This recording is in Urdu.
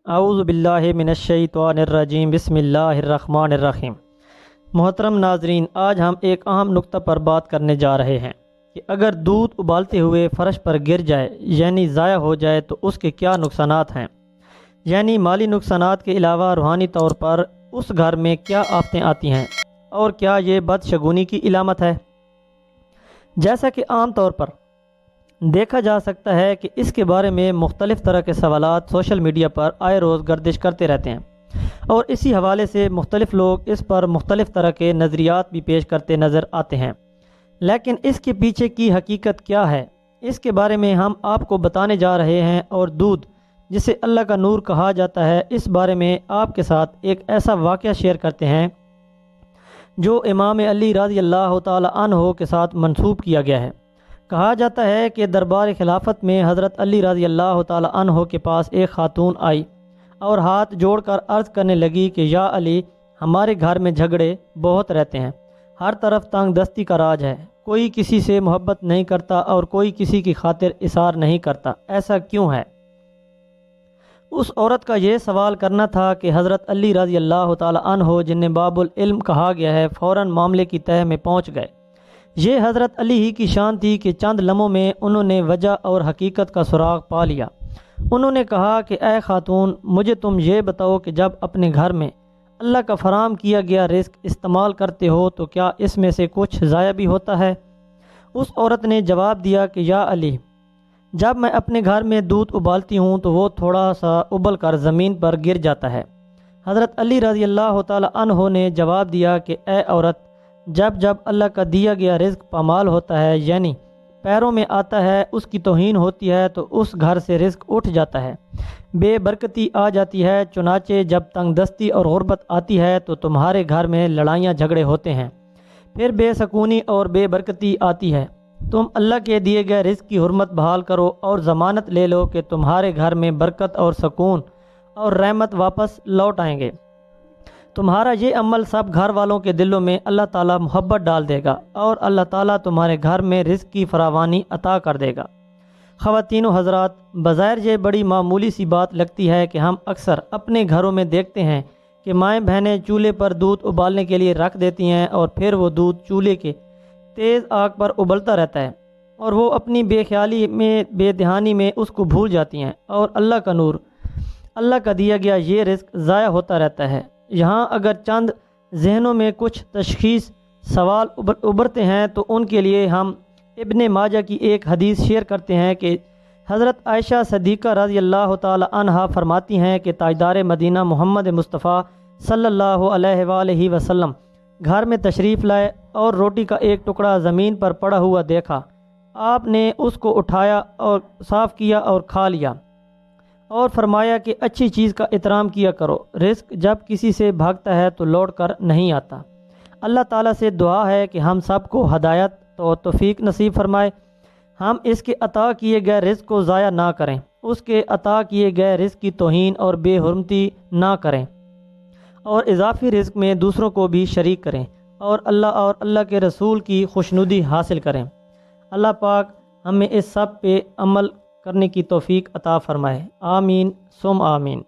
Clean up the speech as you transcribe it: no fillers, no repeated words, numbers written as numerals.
اعوذ باللہ من الشیطان الرجیم بسم اللہ الرحمن الرحیم۔ محترم ناظرین، آج ہم ایک اہم نقطہ پر بات کرنے جا رہے ہیں کہ اگر دودھ ابالتے ہوئے فرش پر گر جائے یعنی ضائع ہو جائے تو اس کے کیا نقصانات ہیں، یعنی مالی نقصانات کے علاوہ روحانی طور پر اس گھر میں کیا آفتیں آتی ہیں اور کیا یہ بدشگونی کی علامت ہے۔ جیسا کہ عام طور پر دیکھا جا سکتا ہے کہ اس کے بارے میں مختلف طرح کے سوالات سوشل میڈیا پر آئے روز گردش کرتے رہتے ہیں اور اسی حوالے سے مختلف لوگ اس پر مختلف طرح کے نظریات بھی پیش کرتے نظر آتے ہیں، لیکن اس کے پیچھے کی حقیقت کیا ہے، اس کے بارے میں ہم آپ کو بتانے جا رہے ہیں۔ اور دودھ جسے اللہ کا نور کہا جاتا ہے، اس بارے میں آپ کے ساتھ ایک ایسا واقعہ شیئر کرتے ہیں جو امام علی رضی اللہ تعالی عنہ کے ساتھ منسوب کیا گیا ہے۔ کہا جاتا ہے کہ دربار خلافت میں حضرت علی رضی اللہ تعالی عنہ کے پاس ایک خاتون آئی اور ہاتھ جوڑ کر عرض کرنے لگی کہ یا علی، ہمارے گھر میں جھگڑے بہت رہتے ہیں، ہر طرف تنگ دستی کا راج ہے، کوئی کسی سے محبت نہیں کرتا اور کوئی کسی کی خاطر اثار نہیں کرتا، ایسا کیوں ہے؟ اس عورت کا یہ سوال کرنا تھا کہ حضرت علی رضی اللہ تعالی عنہ، جنہیں باب العلم کہا گیا ہے، فوراً معاملے کی تہہ میں پہنچ گئے۔ یہ حضرت علی ہی کی شان تھی کہ چند لمحوں میں انہوں نے وجہ اور حقیقت کا سراغ پا لیا۔ انہوں نے کہا کہ اے خاتون، مجھے تم یہ بتاؤ کہ جب اپنے گھر میں اللہ کا فراہم کیا گیا رزق استعمال کرتے ہو تو کیا اس میں سے کچھ ضائع بھی ہوتا ہے؟ اس عورت نے جواب دیا کہ یا علی، جب میں اپنے گھر میں دودھ ابالتی ہوں تو وہ تھوڑا سا ابل کر زمین پر گر جاتا ہے۔ حضرت علی رضی اللہ تعالی عنہ نے جواب دیا کہ اے عورت، جب اللہ کا دیا گیا رزق پامال ہوتا ہے یعنی پیروں میں آتا ہے، اس کی توہین ہوتی ہے تو اس گھر سے رزق اٹھ جاتا ہے، بے برکتی آ جاتی ہے۔ چنانچہ جب تنگ دستی اور غربت آتی ہے تو تمہارے گھر میں لڑائیاں جھگڑے ہوتے ہیں، پھر بے سکونی اور بے برکتی آتی ہے۔ تم اللہ کے دیے گئے رزق کی حرمت بحال کرو اور ضمانت لے لو کہ تمہارے گھر میں برکت اور سکون اور رحمت واپس لوٹ آئیں گے۔ تمہارا یہ عمل سب گھر والوں کے دلوں میں اللہ تعالیٰ محبت ڈال دے گا اور اللہ تعالیٰ تمہارے گھر میں رزق کی فراوانی عطا کر دے گا۔ خواتین و حضرات، بظاہر یہ بڑی معمولی سی بات لگتی ہے کہ ہم اکثر اپنے گھروں میں دیکھتے ہیں کہ مائیں بہنیں چولہے پر دودھ ابالنے کے لیے رکھ دیتی ہیں اور پھر وہ دودھ چولہے کے تیز آگ پر ابلتا رہتا ہے اور وہ اپنی بے خیالی میں، بے دھیانی میں اس کو بھول جاتی ہیں اور اللہ کا نور، اللہ کا دیا گیا یہ رزق ضائع ہوتا رہتا ہے۔ یہاں اگر چند ذہنوں میں کچھ تشخیص سوال ابھرتے ہیں تو ان کے لیے ہم ابن ماجہ کی ایک حدیث شیئر کرتے ہیں کہ حضرت عائشہ صدیقہ رضی اللہ تعالی عنہا فرماتی ہیں کہ تاجدار مدینہ محمد مصطفیٰ صلی اللہ علیہ وآلہ وسلم گھر میں تشریف لائے اور روٹی کا ایک ٹکڑا زمین پر پڑا ہوا دیکھا۔ آپ نے اس کو اٹھایا اور صاف کیا اور کھا لیا اور فرمایا کہ اچھی چیز کا احترام کیا کرو، رزق جب کسی سے بھاگتا ہے تو لوٹ کر نہیں آتا۔ اللہ تعالیٰ سے دعا ہے کہ ہم سب کو ہدایت و توفیق نصیب فرمائے، ہم اس کے عطا کیے گئے رزق کو ضائع نہ کریں، اس کے عطا کیے گئے رزق کی توہین اور بے حرمتی نہ کریں اور اضافی رزق میں دوسروں کو بھی شریک کریں اور اللہ کے رسول کی خوشنودی حاصل کریں۔ اللہ پاک ہمیں اس سب پہ عمل کرنے کی توفیق عطا فرمائے، آمین ثم آمین۔